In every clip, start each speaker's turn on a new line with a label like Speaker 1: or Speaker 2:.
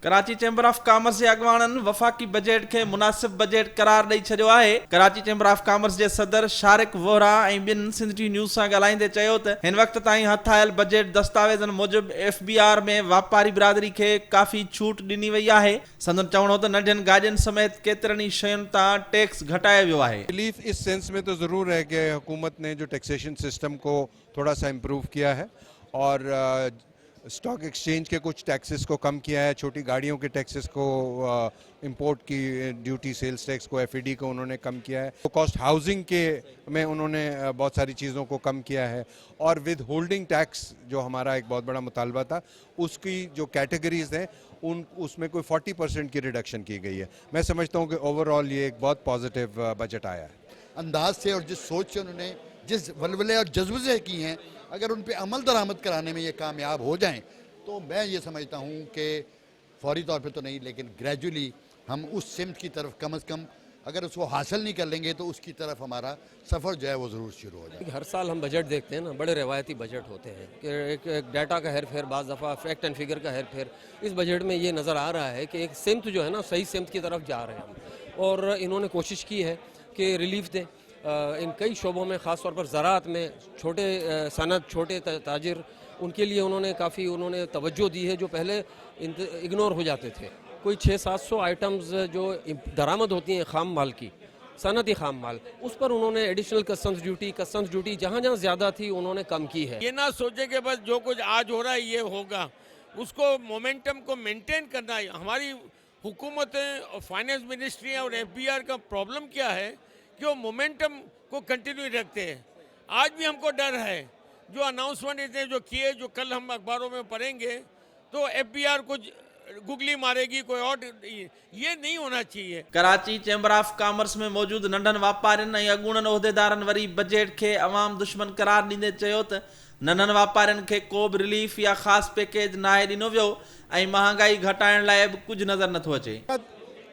Speaker 1: Karachi chamber of commerce जे अॻवाननि वफ़ाक़ी बजट खे मुनासिब बजट करार ॾेई छॾियो आहे। कराची चैम्बर ऑफ कॉमर्स जे सदर शारिक वोहरा ऐं ॿिनि सिंध टी न्यूज़ सां ॻाल्हाईंदे चयो त हिन वक़्त ताईं हथ आयल बजट दस्तावेज़नि मूजिबि FBR में वापारी बिरादरी खे काफ़ी छूट ॾिनी वई आहे। संदन चवणो त नंढियुनि गाॾियुनि समेत केतिरनि ई शयुनि तां टैक्स घटायो वियो आहे।
Speaker 2: रिलीफ इस सेंस में तो ज़रूर है कि हुकूमत ने जो टैक्सेशन सिस्टम को थोड़ा सा इम्प्रूव किया है और स्टॉक एक्सचेंज के कुछ टैक्सेस को कम किया है, छोटी गाड़ियों के टैक्सेस को, इंपोर्ट की ड्यूटी, सेल्स टैक्स को, FED को उन्होंने कम किया है। कॉस्ट हाउसिंग के में उन्होंने बहुत सारी चीज़ों को कम किया है और विद होल्डिंग टैक्स जो हमारा एक बहुत बड़ा मुतालबा था, उसकी जो कैटेगरीज हैं उसमें कोई 40% की रिडक्शन की गई है। मैं समझता हूँ कि ओवरऑल ये एक बहुत पॉजिटिव बजट आया है।
Speaker 3: अंदाज से और जिस सोच से उन्होंने जिस वलवले और जज्बे से की हैं, अगर उन पे अमल दरामद कराने में ये कामयाब हो जाएं तो मैं ये समझता हूँ कि फौरी तौर पे तो नहीं लेकिन ग्रेजुअली हम उस सिमत की तरफ कम से कम अगर उसको हासिल नहीं कर लेंगे तो उसकी तरफ हमारा सफ़र जो है वो ज़रूर शुरू हो जाए।
Speaker 4: हर साल हम बजट देखते हैं ना, बड़े रिवायती बजट होते हैं कि एक डाटा का हेर फेर, बाज़ दफ़ा फैक्ट एंड फिगर का हेर फेर। इस बजट में ये नज़र आ रहा है कि एक सिमत जो है ना, सही सिमत की तरफ जा रहे हैं हम, और इन्होंने कोशिश की है कि रिलीफ दें इन कई शोबों में, ख़ास तौर पर ज़राअत में छोटे सनत, छोटे ताजिर, उनके लिए उन्होंने तवज्जो दी है जो पहले इग्नोर हो जाते थे। कोई 600-700 आइटम्स जो दरामद होती हैं ख़ाम माल की, सनती ख़ाम माल, उस पर उन्होंने एडिशनल कस्टम्स ड्यूटी जहाँ जहाँ ज़्यादा थी उन्होंने कम की है।
Speaker 5: ये ना सोचे कि बस जो कुछ आज हो रहा है ये होगा, उसको मोमेंटम को मेंटेन करना है। हमारी हुकूमतें और फाइनेंस मिनिस्ट्री और FBR का प्रॉब्लम क्या है कि वो मोमेंटम को कंटिन्यू रखते हैं। आज भी हमको डर है, जो अनाउंसमेंट इतने जो किए, जो कल हम अखबारों में पढ़ेंगे, तो FBR कुछ गुगली मारेगी, कोई और, ये नहीं होना चाहिए।
Speaker 1: कराची चैम्बर ऑफ कॉमर्स में मौजूद नंढनि वापारियुनि ऐं अॻूणनि उहिदेदारनि वरी बजट खे अवाम दुश्मन करार ॾींदे चयो त नंढनि वापारियुनि खे को बि रिलीफ या ख़ासि पैकेज नाहे ॾिनो वियो ऐं महांगाई घटाइण लाइ बि कुझु नज़र नथो अचे।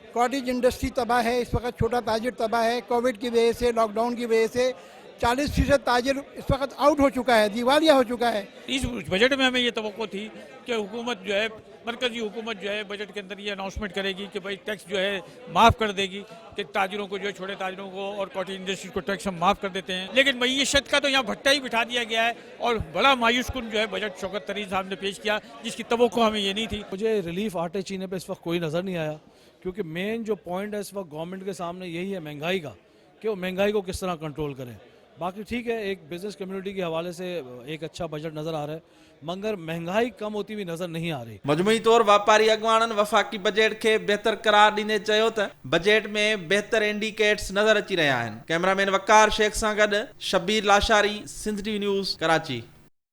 Speaker 6: कॉटेज इंडस्ट्री तबाह है, इस वक्त छोटा ताजिर तबाह है। कोविड की वजह से, लॉकडाउन की वजह से 40% ताजिर इस वक्त आउट हो चुका है, दिवालिया हो चुका है।
Speaker 7: इस बजट में हमें ये तवक्को थी कि हुकूमत जो है, मरकज़ी हुकूमत जो है बजट के अंदर ये अनाउंसमेंट करेगी कि भाई टैक्स जो है माफ़ कर देगी, कि ताजिरों को जो है, छोटे ताजिरों को और कॉटेज इंडस्ट्री को टैक्स हम माफ़ कर देते हैं। लेकिन मईशत का तो यहाँ भट्टा ही बिठा दिया गया है और बड़ा मायूस कुन जो है बजट शौकत तरीन साहब ने पेश किया, जिसकी तवक्को हमें ये नहीं थी।
Speaker 8: मुझे रिलीफ आटे चीने पे इस वक्त कोई नज़र नहीं आया, क्योंकि मेन जो पॉइंट है इस वक्त गवर्नमेंट के सामने यही है महंगाई का, कि वो महंगाई को किस तरह कंट्रोल करें। बाकी ठीक है, एक बिज़नेस कम्युनिटी के हवाले से एक अच्छा बजट नज़र आ रहा है, मगर महंगाई कम होती हुई नज़र नहीं आ रही।
Speaker 1: मजमूई तौर वापारी अॻवाननि वफ़ाक़ी बजट खे बहितर करार ॾींदे चयो त बजट में बहितर इंडिकेट्स नज़र अची रहिया आहिनि। कैमरामैन वकार शेख सां गॾु शब्बीर लाशारी, सिंध टी न्यूज़, कराची।